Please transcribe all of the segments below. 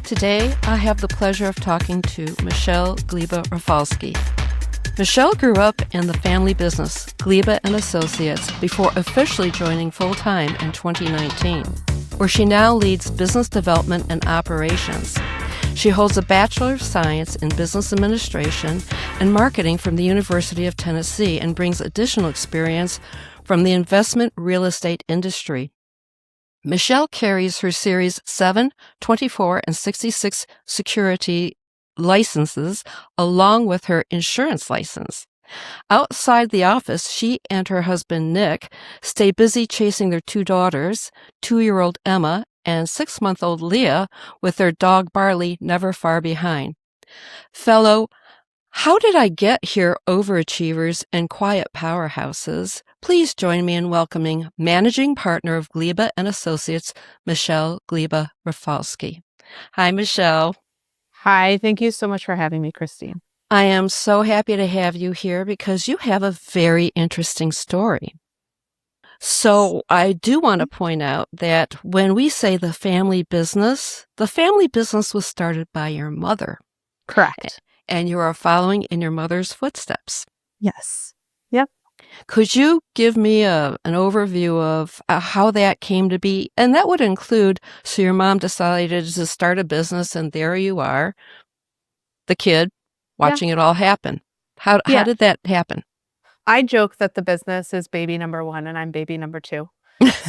Today, I have the pleasure of talking to Michelle Gleba Rafalski. Michelle grew up in the family business, Gleba Associates, before officially joining full-time in 2019, where she now leads business development and operations. She holds a Bachelor of Science in Business Administration and Marketing from the University of Tennessee and brings additional experience from the investment real estate industry. Michelle carries her Series 7, 24, and 66 security licenses along with her insurance license. Outside the office, she and her husband, Nick, stay busy chasing their two daughters, 2-year-old Emma and 6-month-old Leah, with their dog Barley never far behind. Fellow How Did I Get Here overachievers and quiet powerhouses, please join me in welcoming Managing Partner of Gleba Associates, Michelle Gleba Rafalski. Hi, Michelle. Hi, thank you so much for having me, Christine. I am so happy to have you here because you have a very interesting story. So I do want to point out that when we say the family business was started by your mother. Correct. And you are following in your mother's footsteps. Yes. Yep. Could you give me an overview of how that came to be? And that would include, so your mom decided to start a business and there you are, the kid, watching it all happen. How did that happen? I joke that the business is baby number 1 and I'm baby number 2.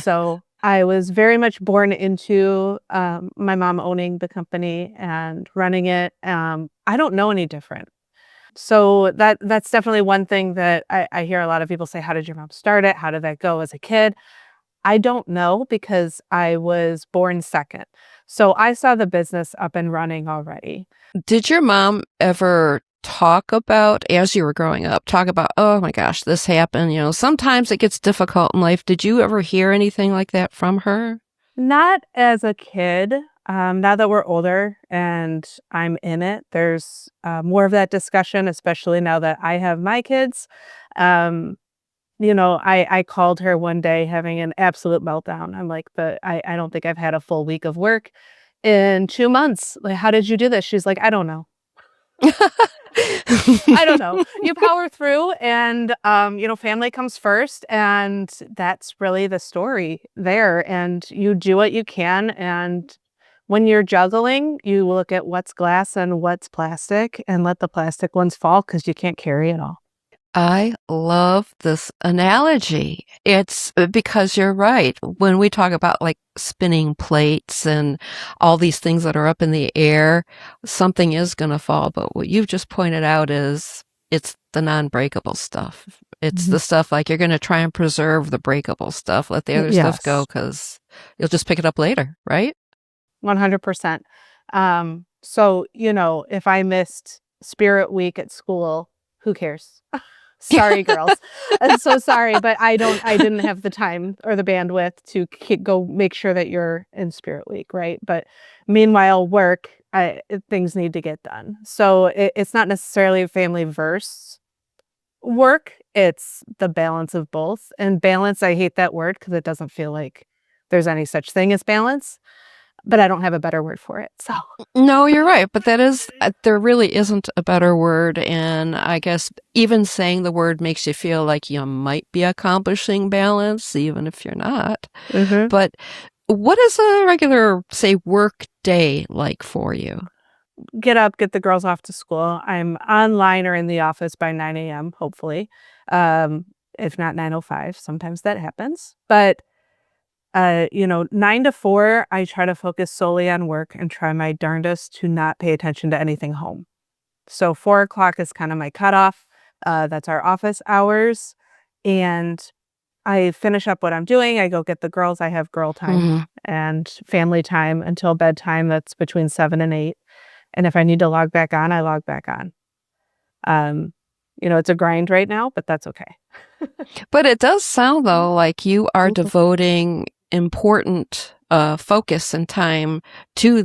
So I was very much born into my mom owning the company and running it. I don't know any different. So that's definitely one thing that I hear a lot of people say, how did your mom start it? How did that go as a kid? I don't know because I was born second. So I saw the business up and running already. Did your mom ever talk about, as you were growing up, oh my gosh, this happened, sometimes it gets difficult in life. Did you ever hear anything like that from her? Not as a kid. Now that we're older and I'm in it, there's more of that discussion, especially now that I have my kids. I called her one day having an absolute meltdown. I'm like, I don't think I've had a full week of work in 2 months. Like, how did you do this? She's like, I don't know. I don't know. You power through and, family comes first. And that's really the story there. And you do what you can. And when you're juggling, you look at what's glass and what's plastic and let the plastic ones fall because you can't carry it all. I love this analogy. It's because you're right. When we talk about like spinning plates and all these things that are up in the air, something is going to fall. But what you've just pointed out is it's the non-breakable stuff. It's the stuff like you're going to try and preserve the breakable stuff. Let the other stuff go because you'll just pick it up later, right? 100%. So, if I missed Spirit Week at school, who cares? Sorry, girls. I'm so sorry, but I didn't have the time or the bandwidth to go make sure that you're in Spirit Week, right? But meanwhile, things need to get done. So it's not necessarily family versus work. It's the balance of both. And balance, I hate that word because it doesn't feel like there's any such thing as balance. But I don't have a better word for it. So no, you're right. But there really isn't a better word. And I guess even saying the word makes you feel like you might be accomplishing balance, even if you're not. Mm-hmm. But what is a regular, say, work day like for you? Get up, get the girls off to school. I'm online or in the office by 9 a.m., hopefully. If not 9:05, sometimes that happens. But 9 to 4, I try to focus solely on work and try my darndest to not pay attention to anything home. So 4 o'clock is kind of my cutoff. That's our office hours. And I finish up what I'm doing. I go get the girls. I have girl time and family time until bedtime. That's between 7 and 8. And if I need to log back on, I log back on. It's a grind right now, but that's okay. But it does sound, though, like you are devoting important focus and time to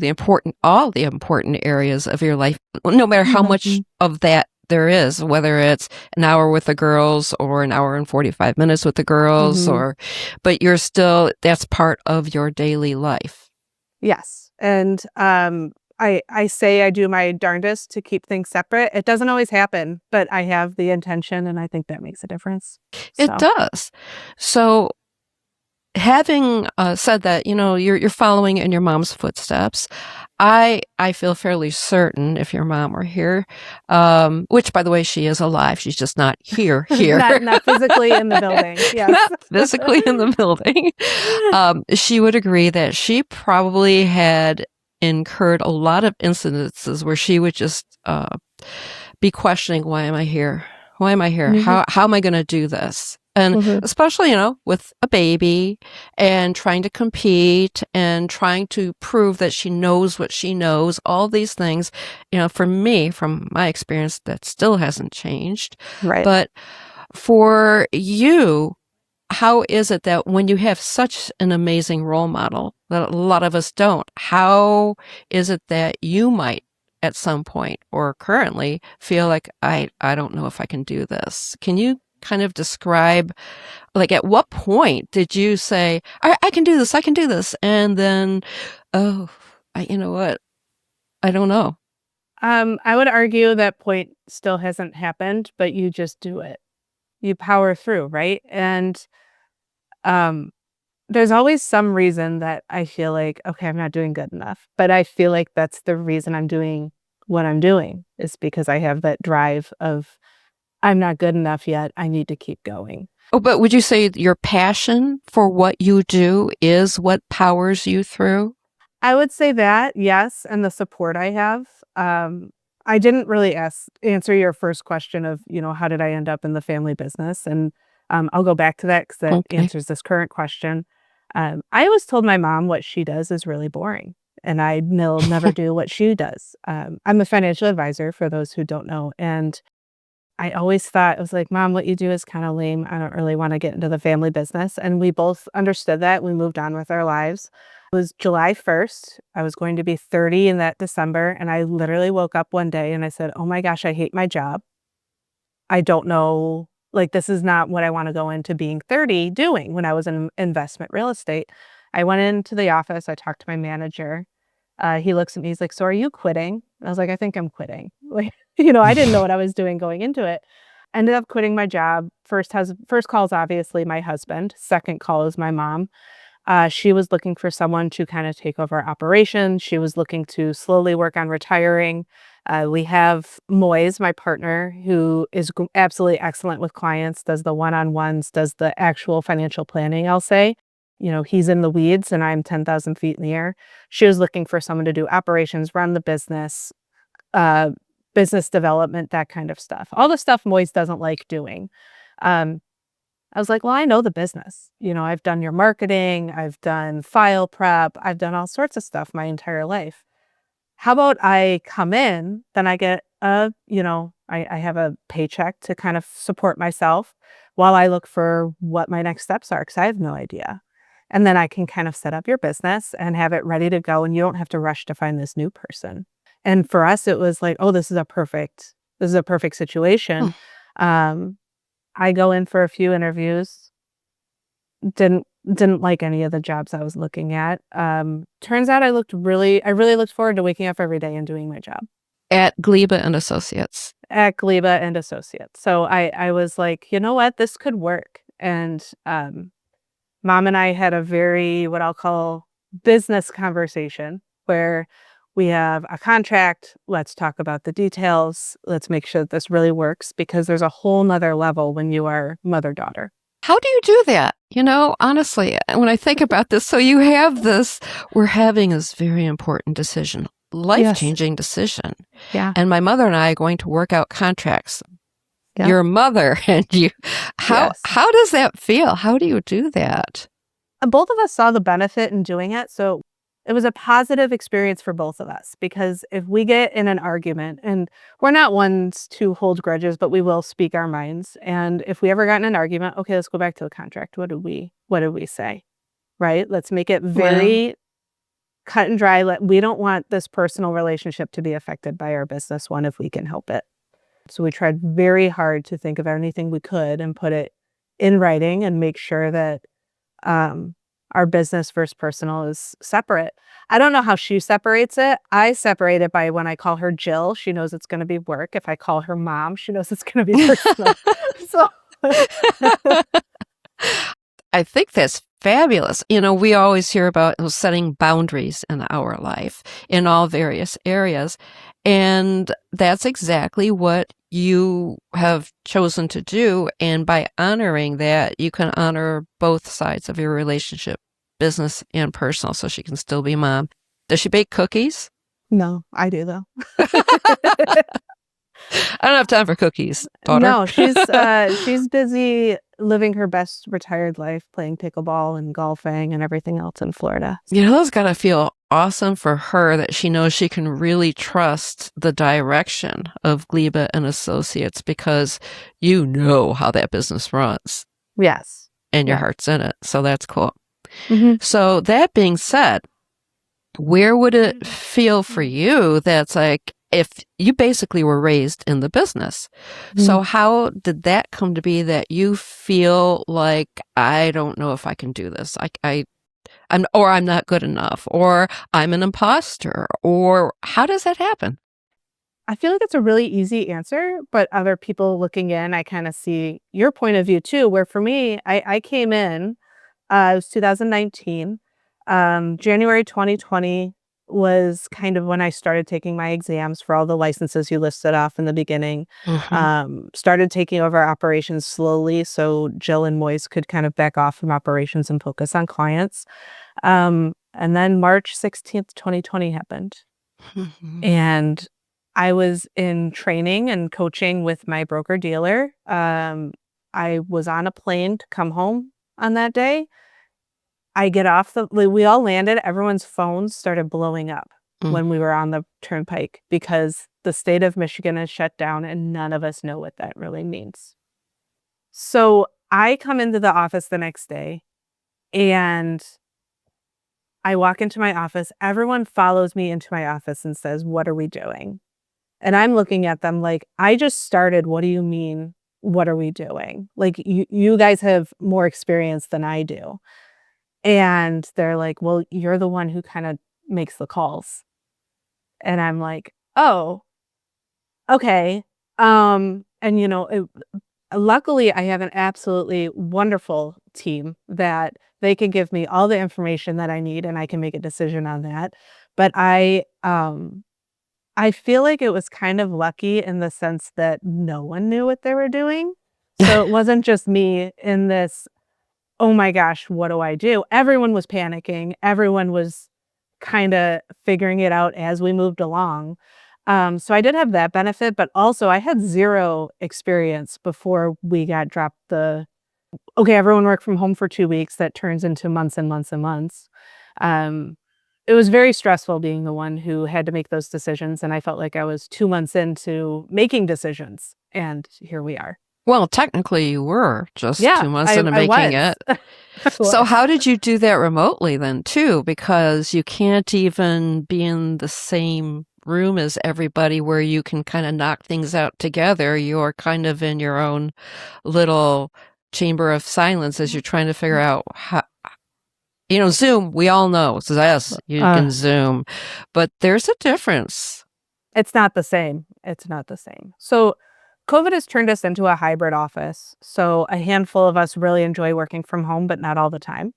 all the important areas of your life, no matter how much of that there is, whether it's an hour with the girls or an hour and 45 minutes with the girls, but that's part of your daily life. Yes. And I say I do my darndest to keep things separate. It doesn't always happen, but I have the intention, and I think that makes a difference. It does. So having said that, you're following in your mom's footsteps. I feel fairly certain if your mom were here, which by the way, she is alive. She's just not here. not physically in the building. Yes. Not physically in the building. She would agree that she probably had incurred a lot of incidences where she would just be questioning, why am I here? Why am I here? Mm-hmm. How am I going to do this? And especially, with a baby and trying to compete and trying to prove that she knows what she knows, all these things, for me, from my experience, that still hasn't changed. Right. But for you, how is it that when you have such an amazing role model that a lot of us don't, how is it that you might at some point or currently feel like, I don't know if I can do this? Can you kind of describe, like, at what point did you say, I can do this, I can do this, and then, you know what, I don't know. I would argue that point still hasn't happened, but you just do it. You power through, right? And there's always some reason that I feel like, okay, I'm not doing good enough, but I feel like that's the reason I'm doing what I'm doing, is because I have that drive of, I'm not good enough yet. I need to keep going. Oh, but would you say your passion for what you do is what powers you through? I would say that, yes, and the support I have. I didn't really answer your first question of, how did I end up in the family business? And I'll go back to that because that answers this current question. I always told my mom what she does is really boring, and I will never do what she does. I'm a financial advisor, for those who don't know, and I always thought, I was like, Mom, what you do is kind of lame. I don't really want to get into the family business. And we both understood that. We moved on with our lives. It was July 1st. I was going to be 30 in that December. And I literally woke up one day and I said, oh my gosh, I hate my job. I don't know, like, this is not what I want to go into being 30 doing when I was in investment real estate. I went into the office. I talked to my manager. He looks at me, he's like, so are you quitting? I was like, I think I'm quitting. Like, I didn't know what I was doing going into it. Ended up quitting my job. First call is obviously my husband. Second call is my mom. She was looking for someone to kind of take over operations. She was looking to slowly work on retiring. We have Moise, my partner, who is absolutely excellent with clients, does the one-on-ones, does the actual financial planning, I'll say. He's in the weeds and I'm 10,000 feet in the air. She was looking for someone to do operations, run the business, business development, that kind of stuff. All the stuff Moise doesn't like doing. I was like, well, I know the business. I've done your marketing, I've done file prep, I've done all sorts of stuff my entire life. How about I come in, then I get I have a paycheck to kind of support myself while I look for what my next steps are, because I have no idea. And then I can kind of set up your business and have it ready to go, and you don't have to rush to find this new person. And for us, it was like, oh, this is a perfect situation. I go in for a few interviews, didn't like any of the jobs I was looking at. Turns out I really looked forward to waking up every day and doing my job. At Gleba and Associates. At Gleba and Associates. So I was like, you know what, this could work. And Mom and I had a very, what I'll call, business conversation where we have a contract. Let's talk about the details. Let's make sure that this really works, because there's a whole nother level when you are mother-daughter. How do you do that? Honestly, when I think about this, so you have this, we're having this very important decision, life-changing decision. Yeah. And my mother and I are going to work out contracts. Yeah. Your mother and you. How does that feel? How do you do that? Both of us saw the benefit in doing it. So it was a positive experience for both of us, because if we get in an argument, and we're not ones to hold grudges, but we will speak our minds. And if we ever got in an argument, okay, let's go back to the contract. What did we say? Right? Let's make it very cut and dry. We don't want this personal relationship to be affected by our business one if we can help it. So we tried very hard to think of anything we could and put it in writing and make sure that our business versus personal is separate. I don't know how she separates it. I separate it by when I call her Jill, she knows it's going to be work. If I call her mom, she knows it's going to be personal. So I think that's fabulous. You know, we always hear about setting boundaries in our life in all various areas. And that's exactly what you have chosen to do. And by honoring that, you can honor both sides of your relationship, business and personal, so she can still be mom. Does she bake cookies? no, I do though. I don't have time for cookies, daughter. No, she's busy living her best retired life, playing pickleball and golfing and everything else in Florida. You know, it's got to feel awesome for her that she knows she can really trust the direction of Gleba and Associates because you know how that business runs. Yes. And your Yeah. heart's in it. So that's cool. Mm-hmm. So that being said, where would it feel for you that's like, if you basically were raised in the business. So how did that come to be that you feel like, I don't know if I can do this. I'm not good enough, or I'm an imposter, or how does that happen? I feel like it's a really easy answer, but other people looking in, I kind of see your point of view too, where for me, I came in, it was 2019. January 2020 was kind of when I started taking my exams for all the licenses you listed off in the beginning. Started taking over operations slowly so Jill and Moise could kind of back off from operations and focus on clients. And then March 16th, 2020 happened. And I was in training and coaching with my broker dealer. I was on a plane to come home on that day. I get off we all landed, everyone's phones started blowing up when we were on the turnpike because the state of Michigan is shut down and none of us know what that really means. So I come into the office the next day and I walk into my office. Everyone follows me into my office and says, "What are we doing?" And I'm looking at them like, I just started. What do you mean? What are we doing? Like, you guys have more experience than I do. And they're like, "Well, you're the one who kind of makes the calls." And I'm like, "Oh, okay." And luckily I have an absolutely wonderful team that they can give me all the information that I need and I can make a decision on that. But I feel like it was kind of lucky in the sense that no one knew what they were doing. So it wasn't just me in this, oh my gosh, what do I do? Everyone was panicking. Everyone was kind of figuring it out as we moved along. So I did have that benefit, but also I had zero experience before we got dropped okay, everyone worked from home for 2 weeks. That turns into months and months and months. It was very stressful being the one who had to make those decisions. And I felt like I was 2 months into making decisions. And here we are. Well, technically you were just 2 months into making it. So how did you do that remotely then too? Because you can't even be in the same room as everybody where you can kind of knock things out together. You're kind of in your own little chamber of silence as you're trying to figure out how, Zoom, we all know. So yes, you can Zoom, but there's a difference. It's not the same. It's not the same. So COVID has turned us into a hybrid office. So a handful of us really enjoy working from home, but not all the time.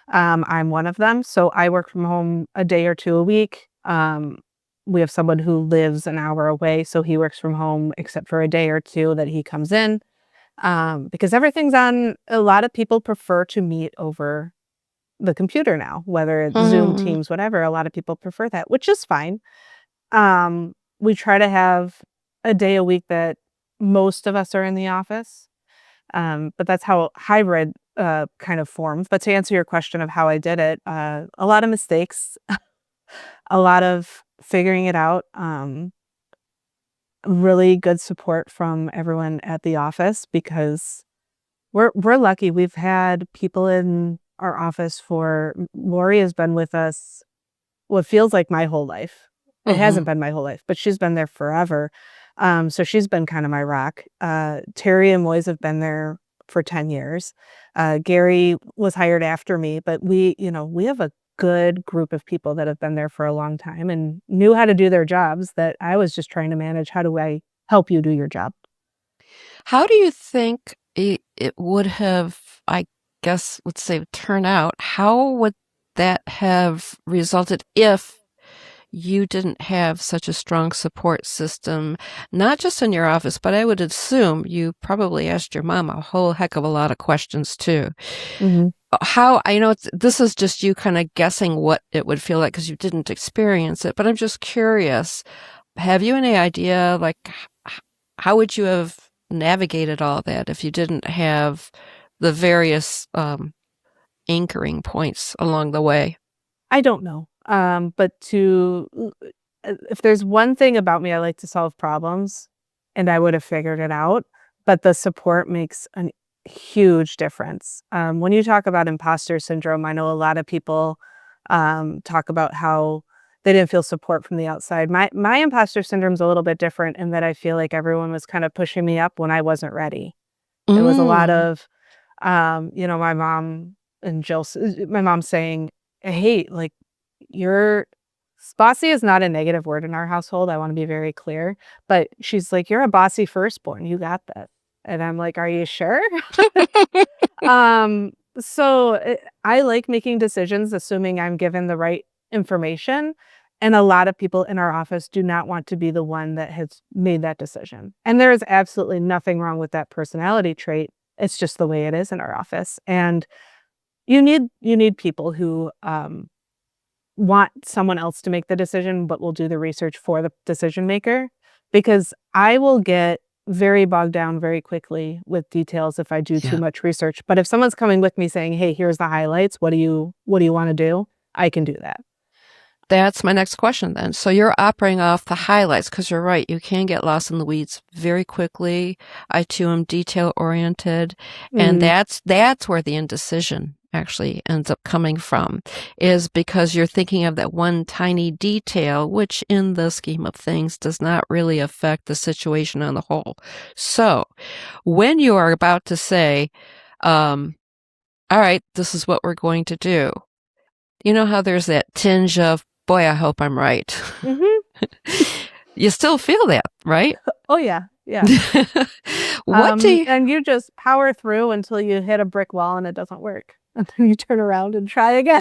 I'm one of them. So I work from home a day or two a week. We have someone who lives an hour away, so he works from home except for a day or two that he comes in. Because everything's on, a lot of people prefer to meet over the computer now, whether it's Zoom, Teams, whatever. A lot of people prefer that, which is fine. We try to have a day a week that most of us are in the office. But that's how hybrid kind of formed. But to answer your question of how I did it, a lot of mistakes, a lot of figuring it out, really good support from everyone at the office because we're lucky. We've had people in our office Lori has been with us what feels like my whole life. It hasn't been my whole life, but she's been there forever. So she's been kind of my rock. Terry and Moise have been there for 10 years. Gary was hired after me, but we have a good group of people that have been there for a long time and knew how to do their jobs that I was just trying to manage. How do I help you do your job? How do you think it would have, I guess, let's say, turn out? How would that have resulted if you didn't have such a strong support system, not just in your office, but I would assume you probably asked your mom a whole heck of a lot of questions too. Mm-hmm. How, I know this is just you kind of guessing what it would feel like because you didn't experience it, but I'm just curious. Have you any idea, like, how would you have navigated all that if you didn't have the various anchoring points along the way? I don't know. But if there's one thing about me, I like to solve problems, and I would have figured it out. But the support makes a huge difference. When you talk about imposter syndrome, I know a lot of people talk about how they didn't feel support from the outside. My imposter syndrome is a little bit different in that I feel like everyone was kind of pushing me up when I wasn't ready. It was a lot of, my mom and my mom saying, "Hey, like, you're bossy is not a negative word in our household. I want to be very clear, but she's like, you're a bossy firstborn. You got that." And I'm like, "Are you sure?" I like making decisions, assuming I'm given the right information. And a lot of people in our office do not want to be the one that has made that decision. And there is absolutely nothing wrong with that personality trait. It's just the way it is in our office. And you need people who want someone else to make the decision, but will do the research for the decision maker, because I will get very bogged down very quickly with details if I do too much research. But if someone's coming with me saying, "Hey, here's the highlights. What do you want to do?" I can do that. That's my next question then. So you're operating off the highlights because you're right. You can get lost in the weeds very quickly. I too am detail oriented. And that's where the indecision actually ends up coming from, is because you're thinking of that one tiny detail, which in the scheme of things does not really affect the situation on the whole. So when you are about to say, all right, this is what we're going to do, you know how there's that tinge of, boy, I hope I'm right. Mm-hmm. You still feel that, right? Oh, yeah. Yeah. And you just power through until you hit a brick wall and it doesn't work. And then you turn around and try again.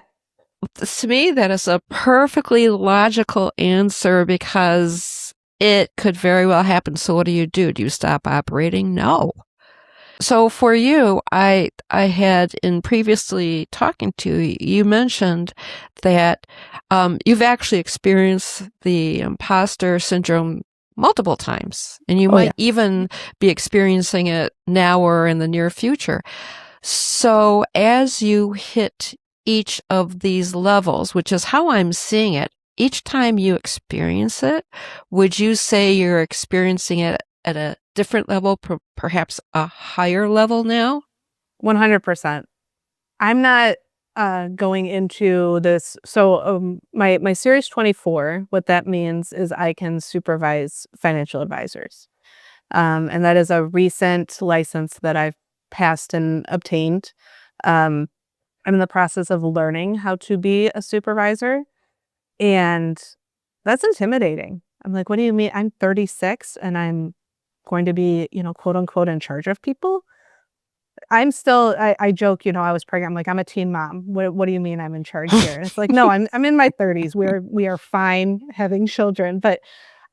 To me, that is a perfectly logical answer because it could very well happen. So what do you do? Do you stop operating? No. So for you, I had in previously talking to you, you mentioned that you've actually experienced the imposter syndrome multiple times, and you might even be experiencing it now or in the near future. So as you hit each of these levels, which is how I'm seeing it, each time you experience it, would you say you're experiencing it at a different level, perhaps a higher level now? 100%. I'm not going into this. So my Series 24, what that means is I can supervise financial advisors. And that is a recent license that I've passed and obtained. I'm in the process of learning how to be a supervisor, and that's intimidating. I'm like, what do you mean? I'm 36 and I'm going to be, quote unquote, in charge of people. I'm still, I joke, I was pregnant. I'm like, I'm a teen mom. What do you mean I'm in charge here? And it's like, no, I'm in my 30s. We are fine having children. But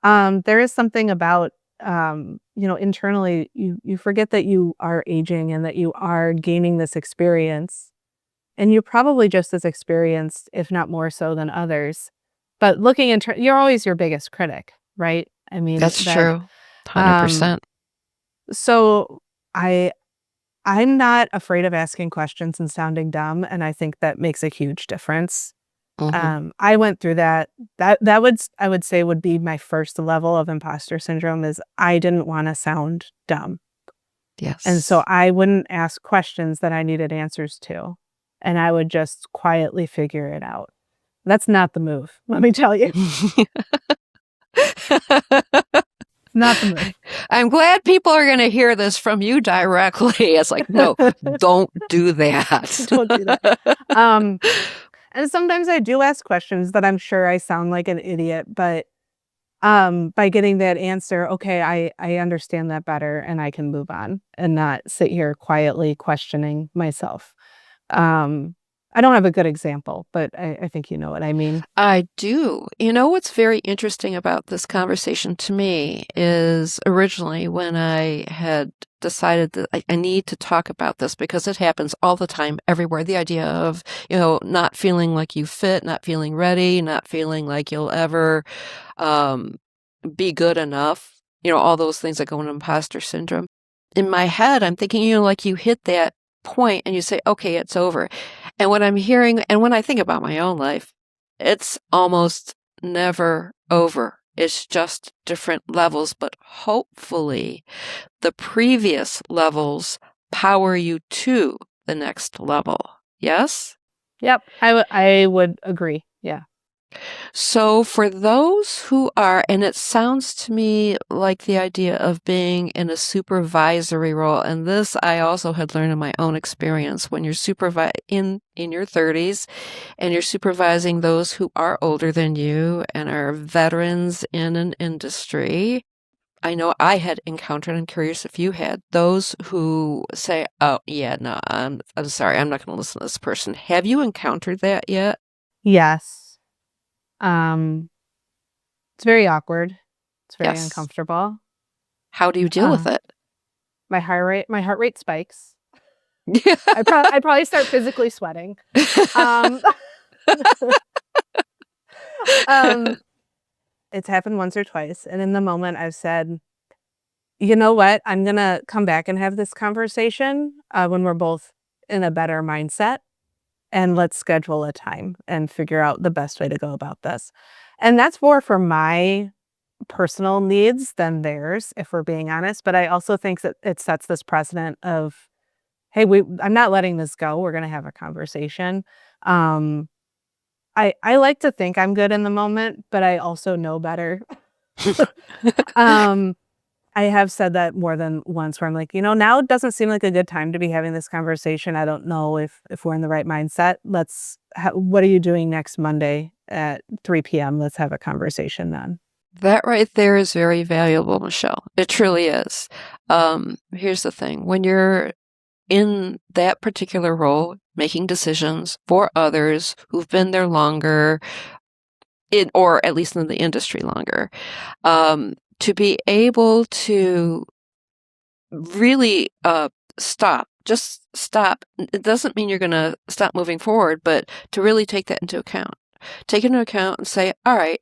there is something about, internally, you forget that you are aging and that you are gaining this experience. And you're probably just as experienced, if not more so than others. But looking into, you're always your biggest critic, right? I mean, That's true. 100%. So I'm not afraid of asking questions and sounding dumb, and I think that makes a huge difference. I went through that. I would say would be my first level of imposter syndrome, is I didn't want to sound dumb. Yes. And so I wouldn't ask questions that I needed answers to, and I would just quietly figure it out. That's not the move, let me tell you. Not the move. I'm glad people are going to hear this from you directly. It's like, no, don't do that. Don't do that. And sometimes I do ask questions that I'm sure I sound like an idiot, but by getting that answer, okay, I understand that better and I can move on and not sit here quietly questioning myself. I don't have a good example, but I think you know what I mean. I do. You know what's very interesting about this conversation to me is originally when I had decided that I need to talk about this because it happens all the time everywhere. The idea of, not feeling like you fit, not feeling ready, not feeling like you'll ever be good enough, all those things that go into imposter syndrome. In my head, I'm thinking, like you hit that point and you say, okay, it's over. And what I'm hearing, and when I think about my own life, it's almost never over. It's just different levels, but hopefully the previous levels power you to the next level. Yes? Yep, I would agree. Yeah. So for those who are, and it sounds to me like the idea of being in a supervisory role, and this I also had learned in my own experience, when you're in your 30s and you're supervising those who are older than you and are veterans in an industry. I know I had encountered, I'm curious if you had, those who say, oh, yeah, no, I'm sorry, I'm not going to listen to this person. Have you encountered that yet? Yes. It's very awkward. It's very Yes. uncomfortable. How do you deal with it? My heart rate spikes. Yeah. I'd probably start physically sweating. It's happened once or twice, and in the moment I've said, you know what, I'm gonna come back and have this conversation when we're both in a better mindset, and let's schedule a time and figure out the best way to go about this. And that's more for my personal needs than theirs, if we're being honest. But I also think that it sets this precedent of, hey, I'm not letting this go. We're gonna have a conversation. I like to think I'm good in the moment, but I also know better. I have said that more than once where I'm like, now it doesn't seem like a good time to be having this conversation. I don't know if we're in the right mindset. What are you doing next Monday at 3 p.m.? Let's have a conversation then. That right there is very valuable, Michelle. It truly is. Here's the thing. When you're in that particular role, making decisions for others who've been there longer, or at least in the industry longer, to be able to really just stop. It doesn't mean you're going to stop moving forward, but to really take that into account. Take into account and say, all right,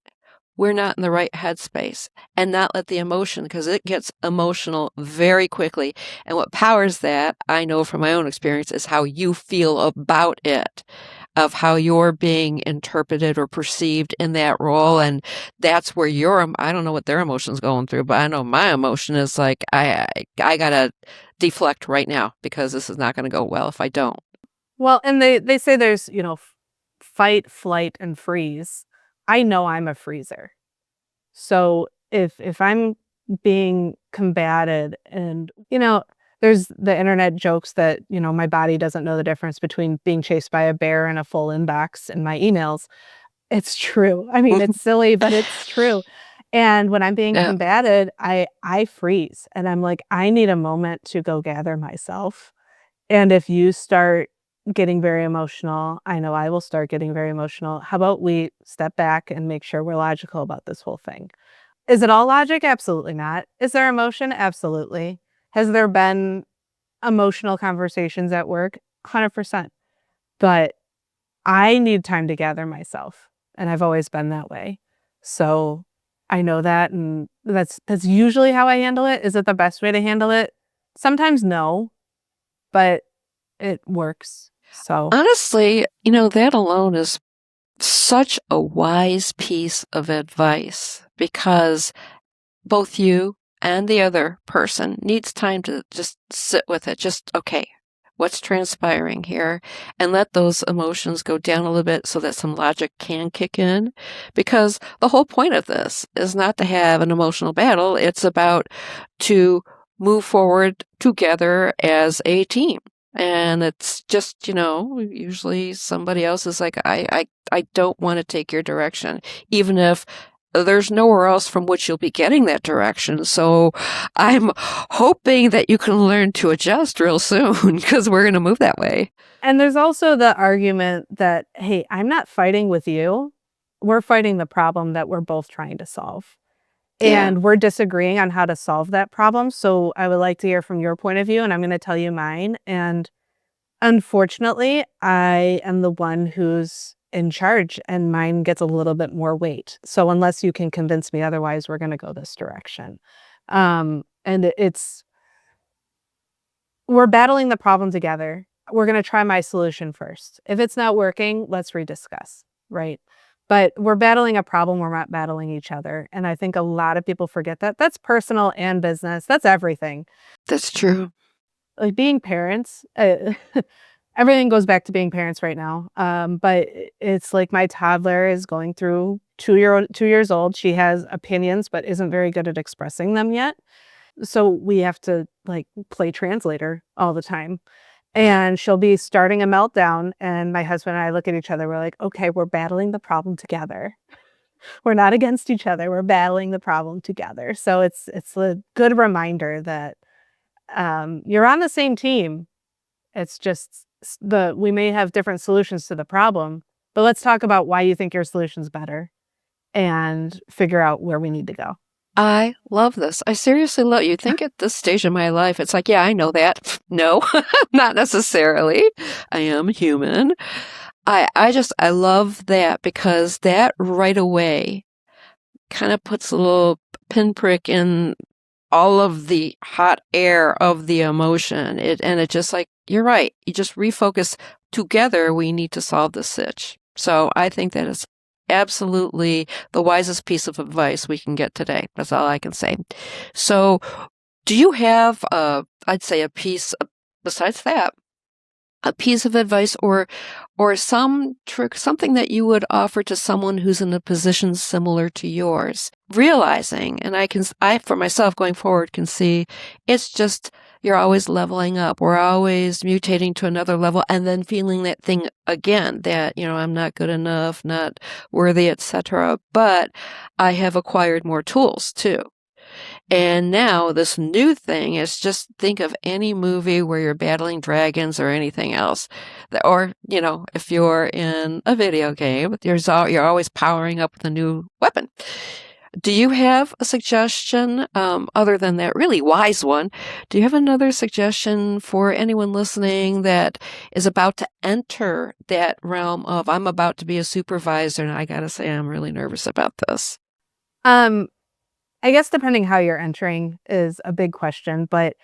we're not in the right headspace, and not let the emotion, because it gets emotional very quickly. And what powers that, I know from my own experience, is how you feel about it, of how you're being interpreted or perceived in that role. And that's where I don't know what their emotion's going through, but I know my emotion is like, I gotta deflect right now because this is not going to go well if I don't. Well, and they say there's, fight, flight, and freeze. I know I'm a freezer. So if I'm being combated and, there's the internet jokes that, my body doesn't know the difference between being chased by a bear and a full inbox in my emails. It's true. I mean, it's silly, but it's true. And when I'm being combated, I freeze and I'm like, I need a moment to go gather myself. And if you start getting very emotional, I know I will start getting very emotional. How about we step back and make sure we're logical about this whole thing? Is it all logic? Absolutely not. Is there emotion? Absolutely. Has there been emotional conversations at work? 100%. But I need time to gather myself, and I've always been that way. So I know that, and that's usually how I handle it. Is it the best way to handle it? Sometimes no, but it works. So honestly, that alone is such a wise piece of advice, because both you and the other person needs time to just sit with it. Just, okay, what's transpiring here, and let those emotions go down a little bit so that some logic can kick in. Because the whole point of this is not to have an emotional battle. It's about to move forward together as a team. And it's just, usually somebody else is like, I don't want to take your direction, even if there's nowhere else from which you'll be getting that direction. So I'm hoping that you can learn to adjust real soon because we're going to move that way. And there's also the argument that, hey, I'm not fighting with you. We're fighting the problem that we're both trying to solve. And we're disagreeing on how to solve that problem. So I would like to hear from your point of view, and I'm going to tell you mine. And unfortunately, I am the one who's in charge, and mine gets a little bit more weight. So unless you can convince me otherwise, we're going to go this direction. And we're battling the problem together. We're going to try my solution first. If it's not working, let's rediscuss, right? But we're battling a problem. We're not battling each other. And I think a lot of people forget that. That's personal and business. That's everything. That's true. Like being parents, everything goes back to being parents right now. But it's like my toddler is going through 2 years old. She has opinions, but isn't very good at expressing them yet. So we have to like play translator all the time. And she'll be starting a meltdown. And my husband and I look at each other. We're like, okay, we're battling the problem together. We're not against each other. We're battling the problem together. So it's a good reminder that you're on the same team. It's just we may have different solutions to the problem, but let's talk about why you think your solution's better and figure out where we need to go. I love this. I seriously love you. Think at this stage of my life, it's like, yeah, I know that. No, not necessarily. I am human. I love that because that right away kind of puts a little pinprick in all of the hot air of the emotion. It just like, you're right. You just refocus together. We need to solve this sitch. So I think that is absolutely the wisest piece of advice we can get today. That's all I can say. So do you have, I'd say a piece, besides that, a piece of advice or some trick, something that you would offer to someone who's in a position similar to yours, realizing, and I for myself going forward can see it's just, you're always leveling up. We're always mutating to another level and then feeling that thing again that, I'm not good enough, not worthy, etc. But I have acquired more tools too. And now this new thing is just think of any movie where you're battling dragons or anything else. Or, if you're in a video game, you're always powering up with a new weapon. Do you have a suggestion, other than that really wise one? Do you have another suggestion for anyone listening that is about to enter that realm of, I'm about to be a supervisor, and I got to say, I'm really nervous about this? I guess depending how you're entering is a big question, but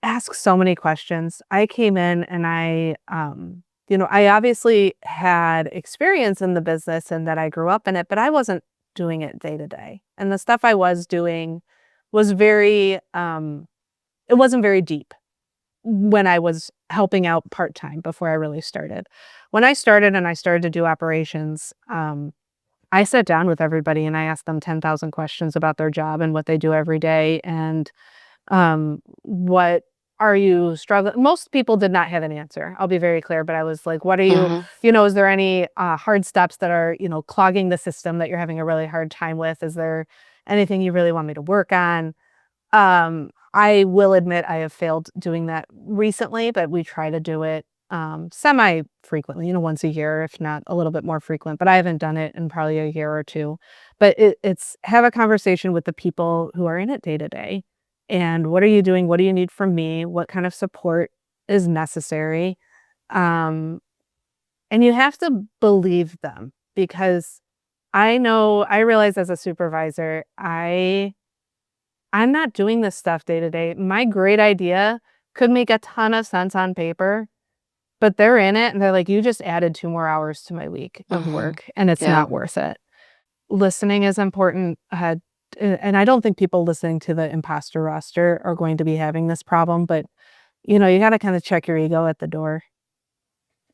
ask so many questions. I came in and I obviously had experience in the business and that I grew up in it, but I wasn't doing it day to day. And the stuff I was doing was it wasn't very deep when I was helping out part-time before I really started. When I started and I started to do operations, I sat down with everybody and I asked them 10,000 questions about their job and what they do every day. And what are you struggling? Most people did not have an answer. I'll be very clear, but I was like, what are you, is there any hard steps that are, clogging the system that you're having a really hard time with? Is there anything you really want me to work on? I will admit I have failed doing that recently, but we try to do it semi-frequently, once a year, if not a little bit more frequent, but I haven't done it in probably a year or two. But it's have a conversation with the people who are in it day to day. And what are you doing? What do you need from me? What kind of support is necessary? And you have to believe them, because I realize as a supervisor, I'm not doing this stuff day to day. My great idea could make a ton of sense on paper, but they're in it and they're like, you just added 2 more hours to my week of work and it's not worth it. Listening is important. And I don't think people listening to the Imposter Roster are going to be having this problem, but you got to kind of check your ego at the door,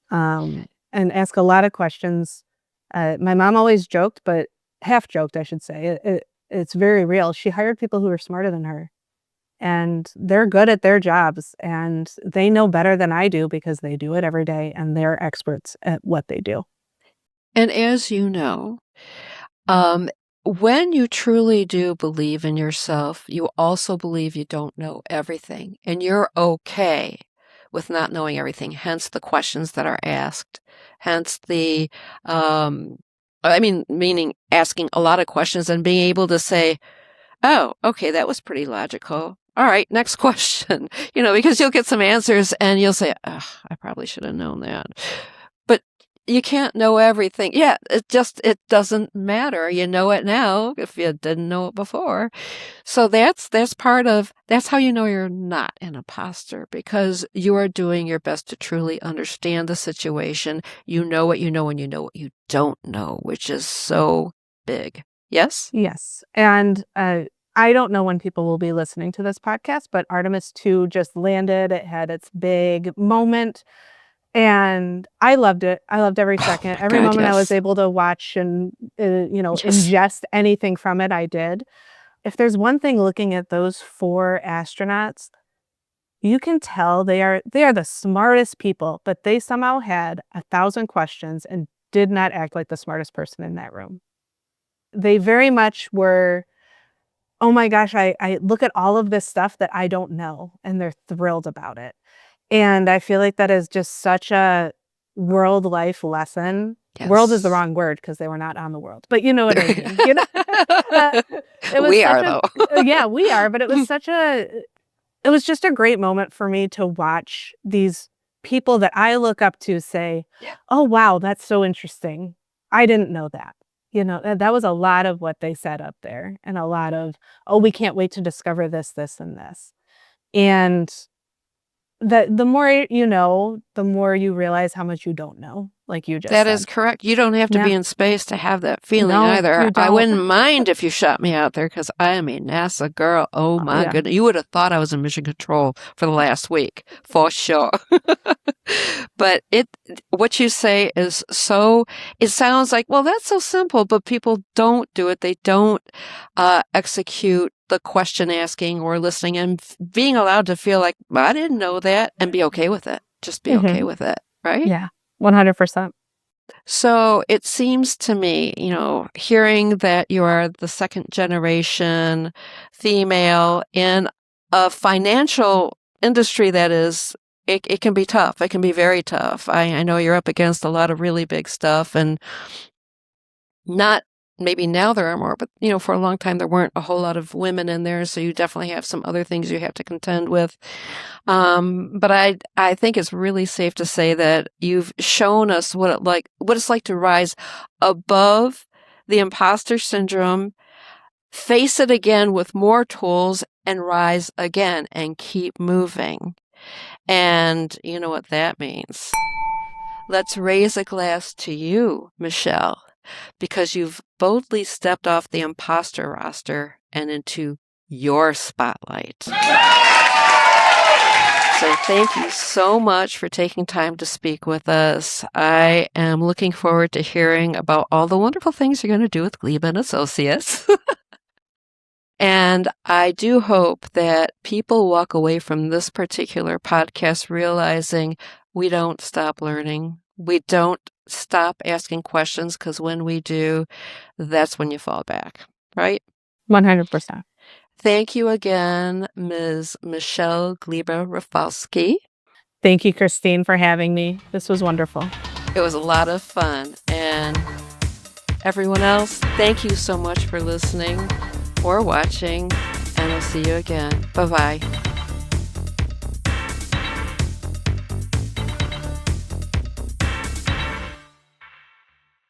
and ask a lot of questions. My mom always joked, but half joked, I should say. It's very real. She hired people who are smarter than her, and they're good at their jobs, and they know better than I do because they do it every day, and they're experts at what they do. And as you know, when you truly do believe in yourself, you also believe you don't know everything, and you're okay with not knowing everything, hence the questions that are asked, hence the, meaning asking a lot of questions and being able to say, oh, okay, that was pretty logical. All right, next question, because you'll get some answers and you'll say, oh, I probably should have known that. But you can't know everything. Yeah, it doesn't matter. You know it now if you didn't know it before. So that's how you know you're not an imposter, because you are doing your best to truly understand the situation. You know what you know and you know what you don't know, which is so big. Yes? Yes. And I don't know when people will be listening to this podcast, but Artemis 2 just landed. It had its big moment. And I loved it. I loved every second. Every God, moment I was yes. able to watch and, Yes. ingest anything from it, I did. If there's one thing looking at those 4 astronauts, you can tell they are the smartest people, but they somehow had 1,000 questions and did not act like the smartest person in that room. They very much were, oh my gosh, I look at all of this stuff that I don't know, and they're thrilled about it. And I feel like that is just such a world life lesson. Yes. World is the wrong word because they were not on the world, but you know what I mean. We are, though. Yeah, we are. But it was just a great moment for me to watch these people that I look up to say, Yeah. oh, wow, that's so interesting. I didn't know that. That was a lot of what they said up there, and a lot of, oh, we can't wait to discover this, this, and this. And the more you know, the more you realize how much you don't know, like you just said. That is correct. You don't have to be in space to have that feeling No, either. you I don't. wouldn't mind if you shot me out there, because I am a NASA girl. Oh my goodness. You would have thought I was in mission control for the last week, for sure. But what you say is it sounds like, well, that's so simple, but people don't do it. They don't execute the question asking or listening and being allowed to feel like, well, I didn't know that, and be okay with it. Just be okay with it, right? Yeah, 100%. So it seems to me, hearing that you are the second generation female in a financial industry that is, it can be tough. It can be very tough. I know you're up against a lot of really big stuff, and not, maybe now there are more, but for a long time there weren't a whole lot of women in there, so you definitely have some other things you have to contend with. But I think it's really safe to say that you've shown us what it's like to rise above the imposter syndrome, face it again with more tools, and rise again and keep moving. And you know what that means. Let's raise a glass to you, Michelle, because you've boldly stepped off the imposter roster and into your spotlight. So thank you so much for taking time to speak with us. I am looking forward to hearing about all the wonderful things you're going to do with Gleba Associates. And I do hope that people walk away from this particular podcast realizing we don't stop learning. We don't stop asking questions, because when we do, that's when you fall back, right? 100%. Thank you again, Ms. Michelle Gleba Rafalski. Thank you, Christine, for having me. This was wonderful. It was a lot of fun. And everyone else, thank you so much for listening or watching, and I'll see you again. Bye-bye.